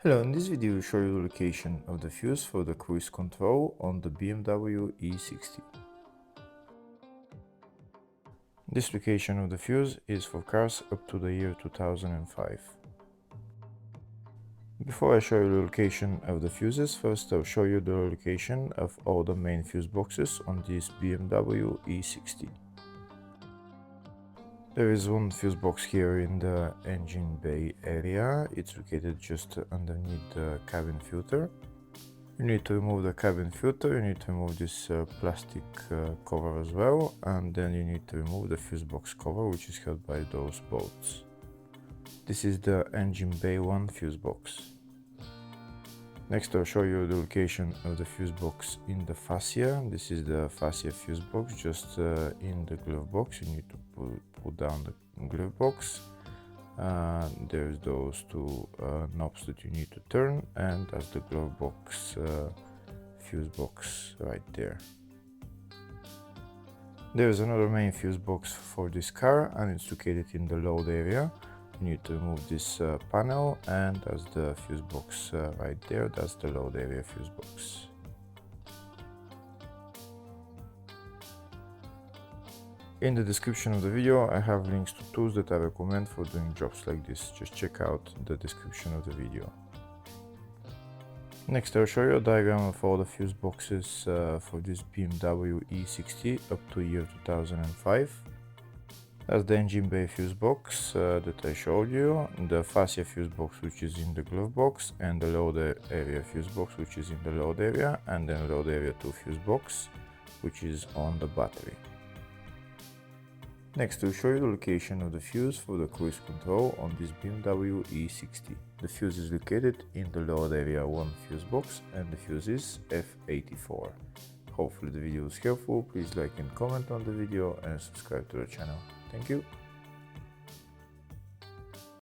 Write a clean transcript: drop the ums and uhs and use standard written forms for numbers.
Hello, in this video we show you the location of the fuse for the cruise control on the BMW E60. This location of the fuse is for cars up to the year 2005. Before I show you the location of the fuses, first I'll show you the location of all the main fuse boxes on this BMW E60. There is one fuse box here in the engine bay area. It's located just underneath the cabin filter. You need to remove the cabin filter, you need to remove this plastic cover as well, and then you need to remove the fuse box cover, which is held by those bolts. This is the engine bay 1 fuse box. Next I'll show you the location of the fuse box in the fascia. This is the fascia fuse box, just in the glove box. You need to pull down the glove box. There's those two knobs that you need to turn, and that's the glove box fuse box right there. There's another main fuse box for this car, and it's located in the load area. You need to remove this panel, and that's the fuse box right there. That's the load area fuse box. In the description of the video I have links to tools that I recommend for doing jobs like this. Just check out the description of the video. Next I'll show you a diagram of all the fuse boxes for this BMW E60 up to year 2005. That's the engine bay fuse box that I showed you, the fascia fuse box which is in the glove box, and the load area fuse box which is in the load area, and then load area 2 fuse box which is on the battery. Next I'll show you the location of the fuse for the cruise control on this BMW E60. The fuse is located in the load area 1 fuse box, and the fuse is F84. Hopefully the video was helpful. Please like and comment on the video and subscribe to the channel. Thank you.